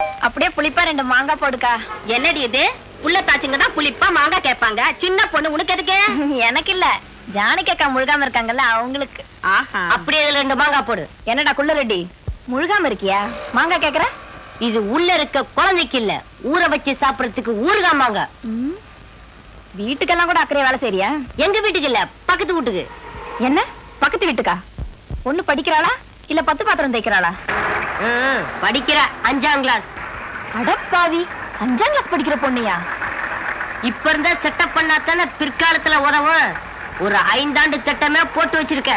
அப்படியே புளிப்பா 2 மாங்காய் போடுக்கா. என்னடி இது? புள்ள தாச்சிங்க தான் புளிப்பா மாங்காய் கேட்பாங்க. சின்ன பொண்ணு உனக்கு எதுக்கு? எனக்கு இல்ல, ஜானகி அக்கா முழுகாம இருக்காங்கல்ல அவங்களுக்கு. அப்படியே 2 மாங்காய் போடு. என்னடா குள்ள ரெட்டி முழுகாம இருக்கியா? மாங்காய் கேக்குற? இது உள்ள இருக்க குழந்தைக்கு இல்ல, ஊற வச்சு சாப்பிடறதுக்கு ஊறுகாய் மாங்காய். வீட்டுக்கெல்லாம் கூட அக்கறையா வேலை செய்றியா? எங்க வீட்டுக்கு இல்ல, பக்கத்து வீட்டுக்கு. என்ன பக்கத்து வீட்டுக்கா? பொண்ணு படிக்கிறாளா இல்ல 10 பாத்திரம் தேய்க்கிறாளா? படிக்கிற 5ஆம் கிளாஸ். அடப்பாவி, 5ஆம் கிளாஸ் படிக்கிற பொண்ணியா? இப்ப இருந்த செட்டப் பண்ணாதானே பிற்காலத்துல உதவும். ஒரு 5 ஆண்டு திட்டமே போட்டு வச்சிருக்க.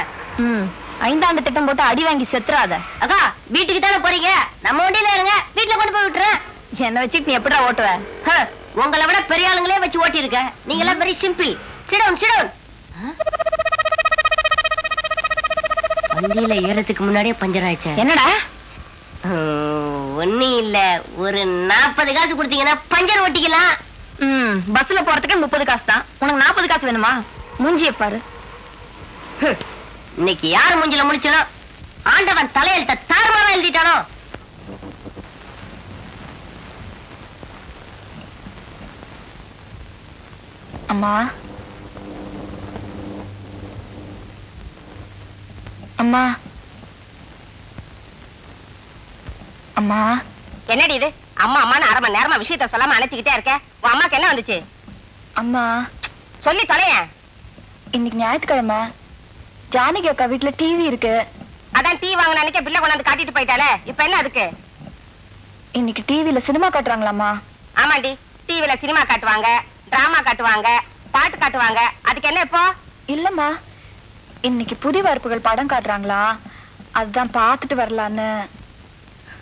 5 ஆண்டு திட்டம் போட்டு அடி வாங்கி செத்துறாத. அக்கா வீட்டுக்கு தானே போறீங்க, நம்ம வண்டியில இருங்க, வீட்டுல கொண்டு போய் விட்டுறேன். என்ன வச்சுட்டு நீ எப்படிடா ஓட்டுவ? உங்களை விட பெரிய ஆளுங்களே வச்சு ஓட்டி இருக்க. நீங்க எல்லாம் வெரி சிம்பிள். Sit down sit down. வண்டியில ஏறதுக்கு முன்னாடியே பஞ்சர் ஆயிடுச்சு. என்னடா? ஒண்ணு இல்ல, ஒரு 40 காசு கொடுத்தீங்கன்னா பஞ்சர் ஓட்டிக்கலாம். பஸ்ல போறதுக்கு 30 காசு தான், உனக்கு 40 காசு வேணுமா? மூஞ்சிய பாரு. இன்னைக்கு யார் மூஞ்சில முடிச்சனோ ஆண்டவன் தலையெழுத்த தாறுமாறா எழுதிட்டானோ. அம்மா அம்மா அம்மா. என்னடி இது? அம்மா அம்மான்னு 1/2 மணி நேரமா விஷயத்த சொல்லாம அணைச்சிக்கிட்டே இருக்க. உன் அம்மாக்கு என்ன வந்துச்சு? அம்மா சொல்லி தொலையேன். இன்னைக்கு ஞாயிற்றுக்கிழமை, ஜானகி அக்கா வீட்டுல டிவி இருக்கு. அதான் டீ வாங்கின அன்னைக்கு பிள்ளை கொண்டாந்து காட்டிட்டு போயிட்டாலே, இப்ப என்ன அதுக்கு? இன்னைக்கு டிவில சினிமா காட்டுறாங்களாமா? ஆமாண்டி, டிவில சினிமா காட்டுவாங்க, டிராமா காட்டுவாங்க, பாட்டு காட்டுவாங்க. அதுக்கு என்ன இப்போ? இல்லம்மா, இன்னைக்கு புதிய வார்ப்புகள் படம் காட்டுறாங்களா, அதுதான் பாத்துட்டு வரலான்னு.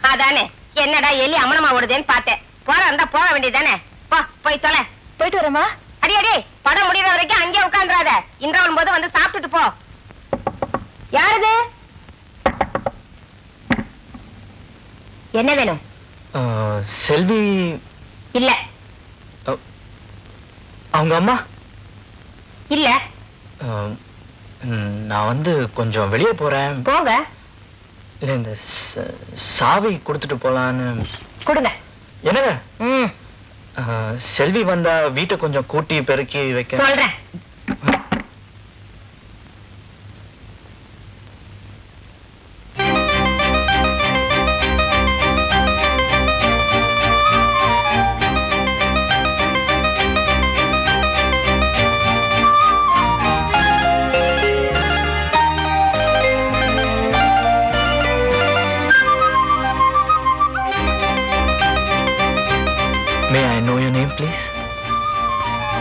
அதானே, என்னடா எலி அமனமா ஓடுதேன்னு பார்த்தேன். போற இருந்தா போக வேண்டியதானே. போ, போய் தொலை. போயிட்டு வரமா? அடி அடி, படம் முடிகிற வரைக்கும் அங்கே உட்காந்துறாத. இன்டர்வல் போது வந்து சாப்பிட்டுட்டு போ. யாரது? என்ன வேணும்? செல்வி இல்ல. அவங்க அம்மா இல்ல. நான் வந்து கொஞ்சம் வெளியே போறேன். போங்க. இல்ல, இந்த சாவி கொடுத்துட்டு போலான்னு. கொடுங்க. என்னங்க? செல்வி வந்தா வீட்டை கொஞ்சம் கூட்டி பெருக்கி வைக்க சொல்றேன்.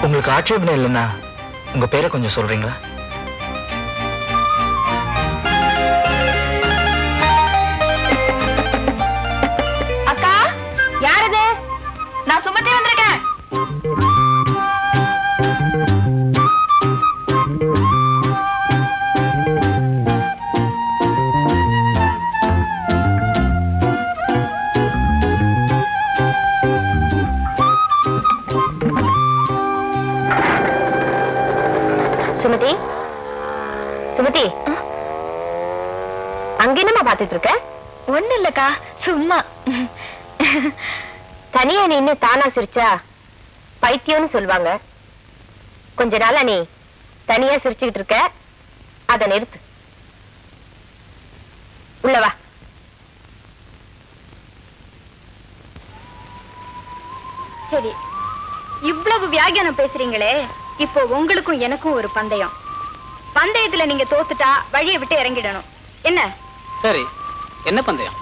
உங்களுக்கு ஆட்சேபனை இல்லைன்னா உங்க பேரை கொஞ்சம் சொல்றீங்களா? அக்கா, யாரது? நான் சுமத்தி வந்திருக்கேன். சுமதி, சுமதி, அங்க என்னமா பாத்துட்டு இருக்க? ஒண்ணு இல்லக்கா, சும்மா. தனியா நீ இன்னும் தானா சிரிச்சா பைத்தியம்னு சொல்லுவாங்க. கொஞ்ச நாளா நீ தனியா சிரிச்சுக்கிட்டு இருக்க, அத நிறுத்து. உள்ளவா. சரி, இவ்வளவு வியாகியானம் பேசுறீங்களே, இப்போ உங்களுக்கும் எனக்கும் ஒரு பந்தயம். பந்தயத்துல நீங்க தோத்துட்டா வழியை விட்டு இறங்கிடணும். என்ன? சரி, என்ன பந்தயம்?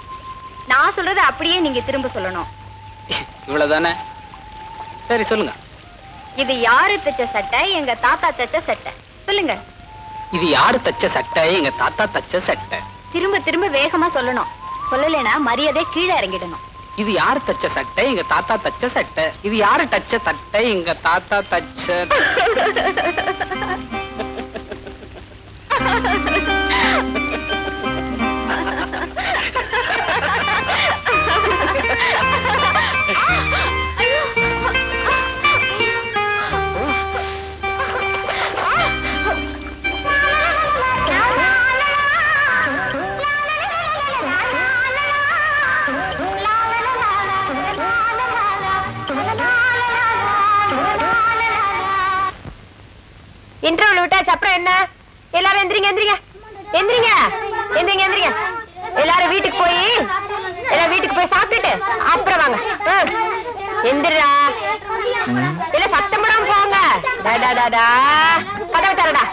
நான் சொல்றத அப்படியே நீங்க திரும்ப சொல்லணும். இவ்வளவுதானே? சரி, சொல்லுங்க. இது யாரு தச்ச சட்டை? எங்க தாத்தா தச்ச சட்டை. சொல்லுங்க. இது யாரு தச்ச சட்டை? எங்க தாத்தா தச்ச சட்டை. திரும்ப திரும்ப வேகமா சொல்லணும். சொல்லலைன்னா மரியாதை கீழே இறங்கிடணும். இது யாரு தச்ச சட்டை? எங்க தாத்தா தச்ச சட்டை. இது யாரு தச்ச தட்டை? எங்க தாத்தா தச்ச. இன்டர்வல் விட்டாச்சு, அப்புறம் என்ன? எல்லாரும் எந்திரிங்க எந்திரிங்க எந்திரிங்க எந்திரிங்க எந்திரிங்க. எல்லாரும் வீட்டுக்கு போய் சாப்பிட்டுட்டு அப்புறம் வாங்க. எந்திரா, இல்ல சத்தம் போடாம போங்க. கதவை தரடா.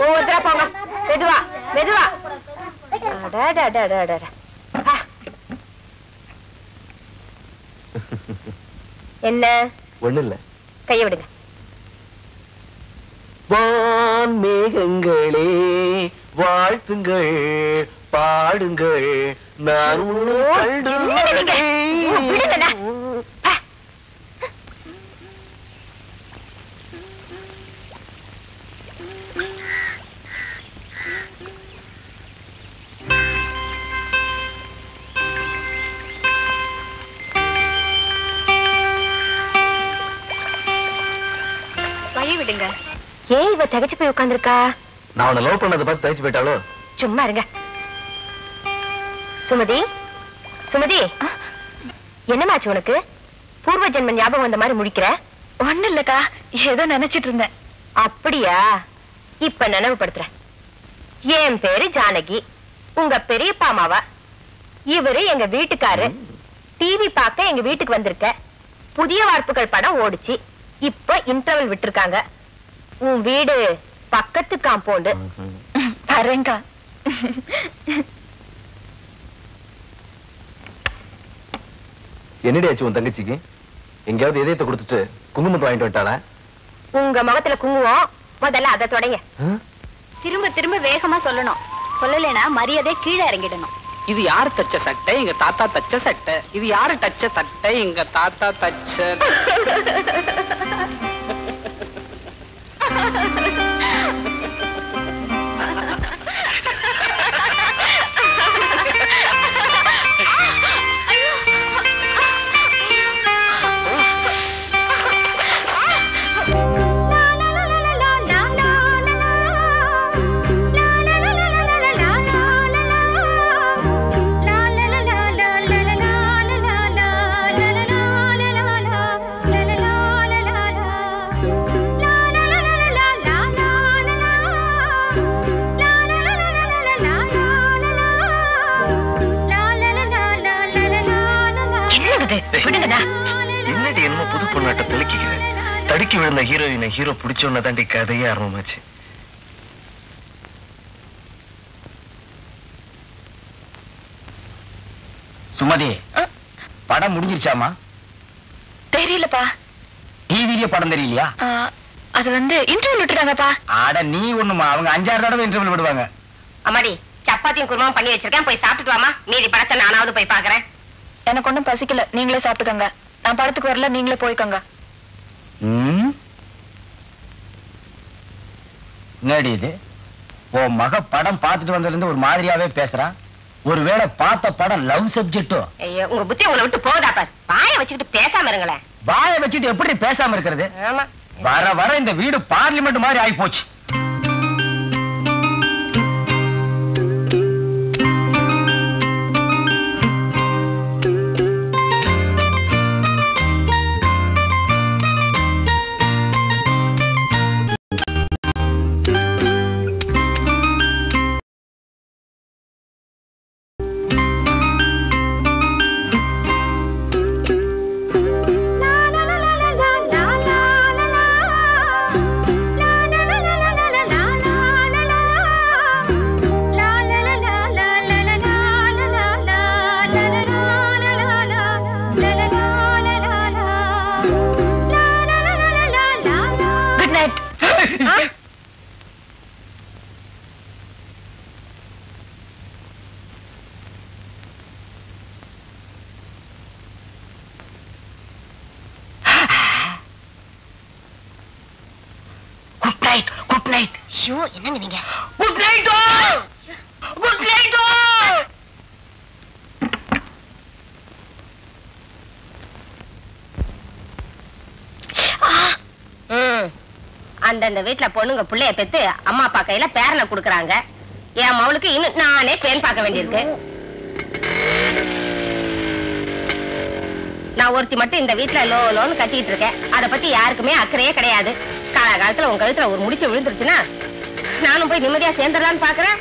ஒவ்வொருத்தரா போங்க. மெதுவா மெதுவா. என்ன? ஒண்ணு இல்ல. கைய விடுங்க. வான் மேகங்களே வாழ்த்துங்கள் பாடுங்கள், நான் வழி விடுங்க. ஏன் இவ தகச்சு போய் உட்கார்ந்திருக்கா? நான் உன்னை லவ் பண்ணதை பார்த்து தகச்சு போயிட்டாலோ? சும்மா இருங்க. சுமதி, சுமதி, என்னமாச்சு உனக்கு? பூர்வ ஜென்ம ஞாபகம் வந்த மாதிரி முடிக்கிற? ஒண்ணு இல்லக்கா, ஏதோ நினைச்சிட்டு இருந்தேன். அப்படியா? இப்ப நினைவுபடுத்துறேன். என் பேரு ஜானகி, உங்க பெரியப்பா அம்மாவா. இவரு எங்க வீட்டுக்காரு. டிவி பார்க்க எங்க வீட்டுக்கு வந்திருக்க. புதிய வார்ப்புகள் படம் ஓடிச்சு. இப்ப இன்டர்வல் விட்டுருக்காங்க. உன் வீடு பக்கத்து காம்பவுண்டு. வரேங்கா. என்னடி ஆச்சு உன் தங்கச்சிக்கு? எங்கேயாவது இதயத்தை கொடுத்துட்டு குங்குமத்தை வாங்கிட்டு வந்துட்டாளா? உங்க முகத்துல குங்குமம், முதல்ல அதை தொடங்க. திரும்ப திரும்ப வேகமா சொல்லணும். சொல்லலைன்னா மரியாதை கீழே இறங்கிடணும். இது யாரு தச்ச சட்டை? எங்க தாத்தா தச்ச சட்டை. இது யாரு தச்ச தட்டை? எங்க தாத்தா தச்ச. என்னடி என்னமோ புது பொண்ணாட்ட தெளிக்கிறேன். தடுக்கி விழுந்த ஹீரோயினை ஹீரோ பிடிச்சோன்னு தாண்டி கதையே ஆரம்பமாச்சு. சுமதி, படம் முடிஞ்சிருச்சாமா? தெரியலப்பா. டிவிலேயே படம் தெரியலையா? அது இன்டர்வியூ விட்டுறாங்கப்பா. ஆட நீ ஒண்ணுமா, அவங்க 5-6 தடவை இன்டர்வியூ விடுவாங்க. அம்மாடி, சப்பாத்தியும் குருமாவும் பண்ணி வச்சிருக்கேன், போய் சாப்பிட்டுட்டு வாமா. மீதி படத்தை நானாவது போய் பாக்குறேன். எனக்கு ஒண்ணும் பசிக்கல, நீங்களே சாப்பிட்டுக்கங்க. நான் படத்துக்கு வரல, நீங்களே போய்க்கோங்க. என்னடி இது? உன் மக படம் பார்த்துட்டு வந்ததுல இருந்து ஒரு மாதிரியாவே பேசுறான். ஒருவேளை பார்த்த படம் லவ் சப்ஜெக்டோ? ஐயோ, உங்க புத்தி உங்களை விட்டு போகுதா பாரு. வாயை வச்சுக்கிட்டு பேசாம இருங்களேன். வாயை வச்சுட்டு எப்படி பேசாம இருக்கிறது? ஆமா, வர வர இந்த வீடு பார்லிமெண்ட் மாதிரி ஆகி போச்சு. Good night. ஐயோ, என்னங்க நீங்க? Good night. Good night. அந்தந்த வீட்டுல பொண்ணுங்க பிள்ளைய பெத்து அம்மா அப்பா கையில பேரனை குடுக்கறாங்க. என் மவளுக்கு இன்னும் நானே பேன் பார்க்க வேண்டியிருக்கு. நான் ஒருத்தி மட்டும் இந்த வீட்டுல லோன்னு கட்டிட்டு இருக்கேன். அத பத்தி யாருக்குமே அக்கறையே கிடையாது. காலத்துல உங்க கழுத்துல ஒரு முடிச்சு விழுந்துருச்சுன்னா நானும் போய் நிம்மதியா சேர்ந்துடலான்னு பாக்குறேன்.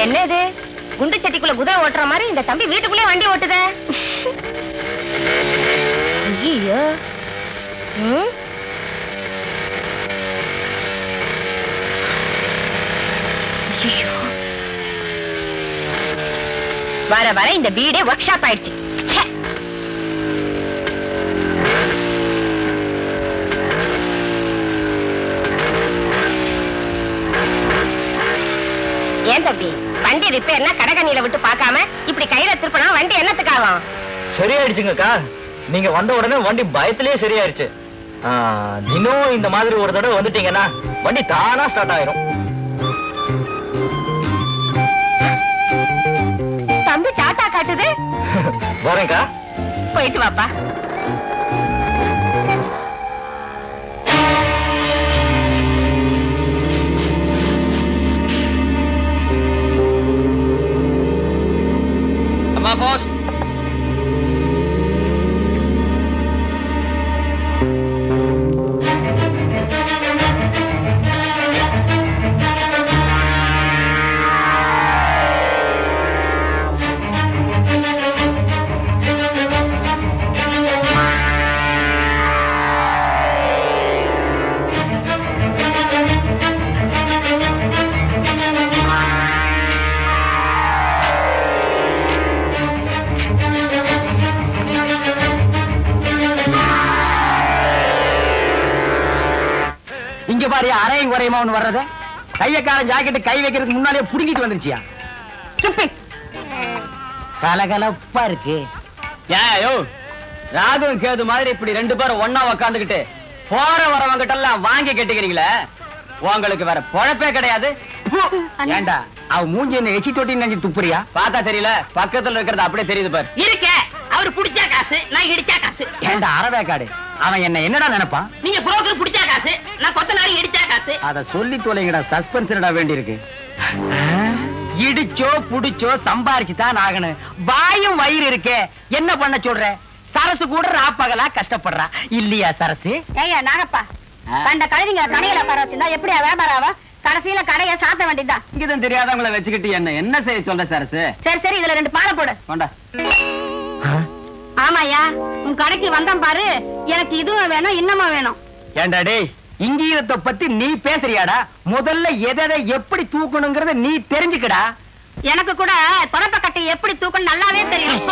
என்னது குண்டு சட்டிக்குள்ள குதிரை ஓட்டுற மாதிரி இந்த தம்பி வீட்டுக்குள்ளே வண்டி ஓட்டுத? ஐயோ, வர வர இந்த வீடே ஒர்க் ஷாப் ஆயிடுச்சு. ஏன் தம்பி வண்டி ரிப்பேர்னா கடகண்ணில விட்டு பார்க்காம இப்படி கையில திருப்பினா வண்டி என்னத்துக்காகும்? சரியாயிடுச்சுங்கக்கா. நீங்க வந்த உடனே வண்டி பயத்திலேயே சரியாயிருச்சு. தினம் இந்த மாதிரி ஒரு தடவை வந்துட்டீங்கன்னா வண்டி தானா ஸ்டார்ட் ஆயிரும். தம்பி டாட்டா காட்டுது. வரேன்க்கா. போயிட்டு வாப்பா. அம்மா போஸ்ட். இங்க பாரு, அரையும் குறையுமா ஒண்ணு வர்றது. கையக்காரன் ஜாக்கெட்டு கை வைக்கிறதுக்கு முன்னாலே புடுங்கிட்டு வந்துருச்சியா? கலகலப்பா இருக்கு. ஏயோ, ராகு கேது மாதிரி இப்படி ரெண்டு பேரும் ஒன்னா உக்காந்துக்கிட்டு போற வரவங்கிட்ட எல்லாம் வாங்கி கட்டிக்கிறீங்களே, உங்களுக்கு வேற பொழப்பே கிடையாது. ஏண்டா அவ மூஞ்சி என்ன எச்சி தொட்டி நினைச்சு துப்புறியா? பார்த்தா தெரியல, பக்கத்துல இருக்கிறது அப்படியே தெரியுது பாரு. இருக்க அவரு புடிச்சா காசு, நான் இடிச்சா காசு. ஏண்டா அரவேக்காடு, அவன் என்ன என்னடா நினைப்பான்? நீங்க புரோக்கர் புடிச்சா காசு, நான் கொத்த நாள் இடிச்சா காசு. அத சொல்லி தொலைங்கடா, சஸ்பென்ஸ்டா வேண்டி இருக்கு. இடிச்சோ புடிச்சோ சம்பாரிச்சு தான் ஆகணும். வாயும் வயிறு இருக்கே, என்ன பண்ண சொல்ற? சரசு கூட ராப்பகலா கஷ்டப்படுறா இல்லையா சரசு? ஏய்யா நாகப்பா, கண்ட கழுதிங்க கடையில உட்கார வச்சிருந்தா எப்படியா வியாபாரம் ஆகும்? கடைசியில கடையை சாத்த வேண்டியதுதான். இங்கதான் தெரியாதவங்களை வச்சுக்கிட்டு என்ன செய்ய சொல்ற சரசு? சரி சரி, இதுல 2 பானை போடு. கொண்டா. ஆமாயா, உன் கடைக்கு வந்தேன் பாரு, எனக்கு இதுவும் வேணும் இன்னமும் வேணும். ஏண்டா டேய், இங்கீரத்தை பத்தி நீ பேசுறியாடா? முதல்ல எதை எப்படி தூக்கணுங்கிறத நீ தெரிஞ்சுக்கடா. எனக்கு கூட தொடப்ப கட்டை எப்படி தூக்கணும் நல்லாவே தெரியும்.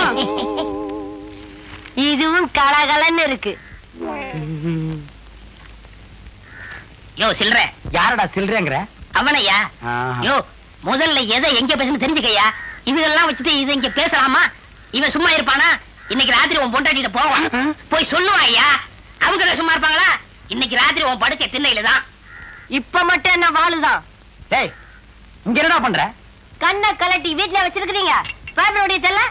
இதுவும் கலகலன்னு இருக்கு. யோ சில்ற. யாரடா சில்றேங்கிற? அவனையா? யோ முதல்ல எதை எங்க பேசணும் தெரிஞ்சுக்கையா. இதெல்லாம் வச்சுட்டு இது இங்க பேசலாமா? இவன் சும்மா இருப்பானா? இன்னைக்கு ராத்திரி உன் பொண்டாட்டிட்ட போவான், போய் சொல்லுவான் ஐயா. அவங்க சும்மா இருப்பாங்களா? இன்னைக்கு ராத்திரி உன் படுக்கை திண்ணையில தான். இப்ப மட்டும் என்ன வாழுதான்? டேய், இங்க என்னடா பண்ற? கண்ணை கலட்டி வீட்டுல வச்சிருக்கீங்க. பாப்பனுடைய தெல்ல.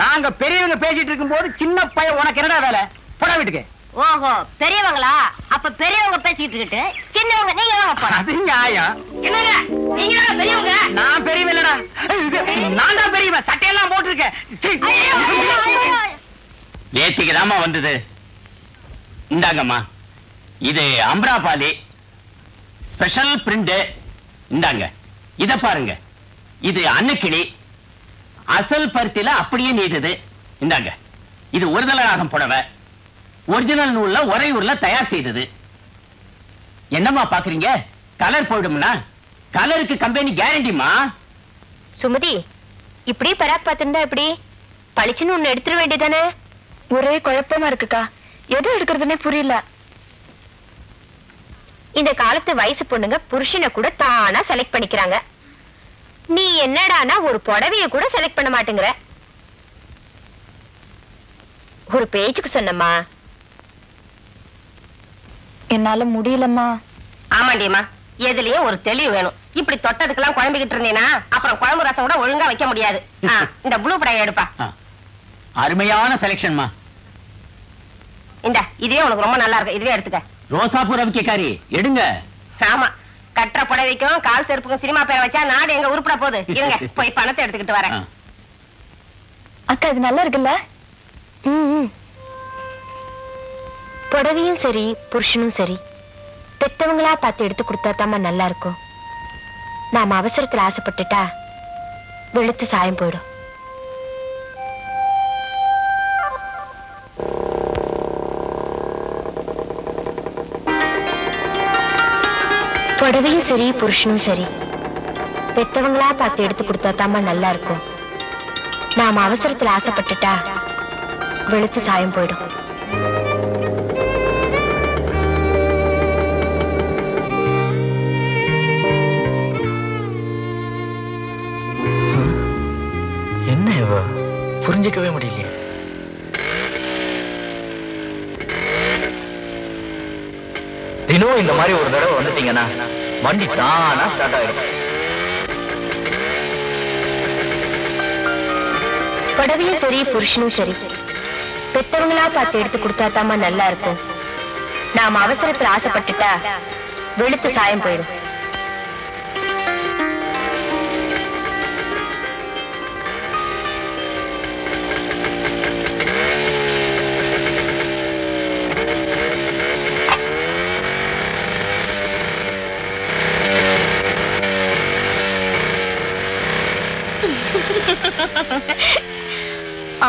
நாங்க பெரியவங்க பேசிட்டு இருக்கும்போது சின்ன பையன் உனக்கு என்னடா வேலை? போடா வீட்டுக்கு. ஓஹோ, பெரியவங்களா? அப்ப பெரியவங்க பேசிட்டு இருக்கு, சின்னவங்க நீங்க வாங்க போறோம். அது நியாயம். என்னங்க நீங்க பெரியவங்க? நான் பெரியவன் இல்லடா, நான் தான் பெரியவன். சட்டையெல்லாம் போட்டிருக்கேன். நேத்திக்குதாம்மா வந்தது. இந்தாங்கம்மா, இது அம்ராபாலி ஸ்பெஷல் பிரிண்ட். இந்தாங்க, இத பாருங்க. இது அன்னக்கிளி அசல் பருத்தில அப்படியே நீடுது. இந்தாங்க, இது ஒருதலராகம் புடவை, ஒரிஜினல் நூல்ல ஒரே ஊர்ல தயார் செய்தது. என்னம்மா பாக்குறீங்க? கலர் போயிடும்னா கலருக்கு கம்பெனி கேரண்டிமா. சுமதி, இப்படி பராக் பார்த்துருந்தா எப்படி? பளிச்சுன்னு ஒண்ணு எடுத்துட வேண்டியதானே? ஒரே குழப்பமா இருக்குக்கா, எது எடுக்கிறதுனே புரியல. இந்த காலத்து வயசு பொண்ணுங்க புருஷனை கூட தானா செலக்ட் பண்ணிக்கிறாங்க. நீ என்னடானா ஒரு புடவைய கூட செலக்ட் பண்ண மாட்டேங்கிற. ஒரு பேச்சுக்கு சொன்னம்மா. என்னால முடியலம்மா. ஆமாண்டியம்மா, எதுலயும் ஒரு தெளிவு வேணும். இப்படி தொட்டதுக்கெல்லாம் குழம்பிக்கிட்டு இருந்தீனா அப்புறம் குழம்பு ரசம் கூட ஒழுங்கா வைக்க முடியாது. இந்த ப்ளூ புடவை எடுப்பா. அருமையான செலக்ஷன்மா. இந்த இதுவே உனக்கு ரொம்ப நல்லா இருக்கு, இதுவே எடுத்துக்க. ரோசாப்பூர் ரவிக்கைக்காரி எடுங்க. ஆமா, கற்ற புடவைக்கும் கால் செருப்புக்கும் சினிமா பேரை வச்சா நாடு எங்க உருப்பட போகுது. இருங்க, போய் பணத்தை எடுத்துக்கிட்டு வரேன். அக்கா இது நல்லா இருக்குல்ல? புடவையும் சரி புருஷனும் சரி பெத்தவங்களா பார்த்து எடுத்து கொடுத்தா தாமா நல்லா இருக்கும். நாம அவசரத்துல ஆசைப்பட்டுட்டா வெளுத்து சாயம் போயிடும். புடவையும் சரி புருஷனும் சரி பெத்தவங்களா பார்த்து எடுத்து கொடுத்தா தாமா நல்லா இருக்கும். நாம அவசரத்துல ஆசைப்பட்டுட்டா வெளுத்து சாயம் போயிடும். என்ன இவ புரிஞ்சிக்கவே முடியலையே. தினம் இந்த மாதிரி ஒரு தடவை வந்துட்டீங்கன்னா வண்டி தானா ஸ்டார்ட் ஆயிடும். புடவையும் சரி புருஷனும் சரி பெத்தவங்களா பார்த்து எடுத்து கொடுத்தா தாமா நல்லா இருக்கும். நாம அவசரத்துல ஆசைப்பட்டுட்டா வெளுத்து சாயம் போயிடும்.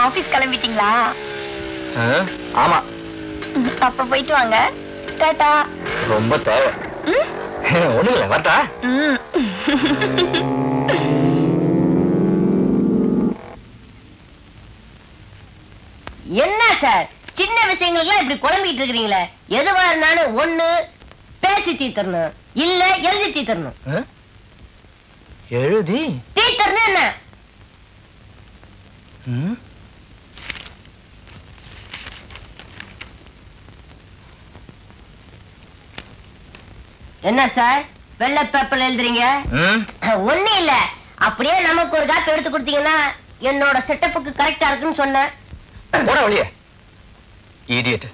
ஆபீஸ் கிளம்பிட்டீங்களா? ஆமா. அப்ப போயிட்டு வாங்க. டாடா. ரொம்ப தேவை. ஒண்ணு இல்ல, வரட்டா? என்ன சார் சின்ன விஷயங்களுக்கெல்லாம் இப்படி குழம்பிட்டு இருக்கிறீங்களே? எதுவா இருந்தாலும் ஒண்ணு பேசி தீர்த்தரணும், இல்ல எழுதி தீர்த்தரணும். எழுதி தீர்த்தரணும் என்ன? என்ன சார் வெள்ளை பேப்பர்ல எழுதுறீங்க? ஒண்ணு இல்ல, அப்படியே நமக்கு ஒரு காப்பி எடுத்து கொடுத்தீங்கன்னா என்னோட செட்டப்புக்கு கரெக்டா இருக்குன்னு சொன்னேன். போடா வெளியே, இடியட்.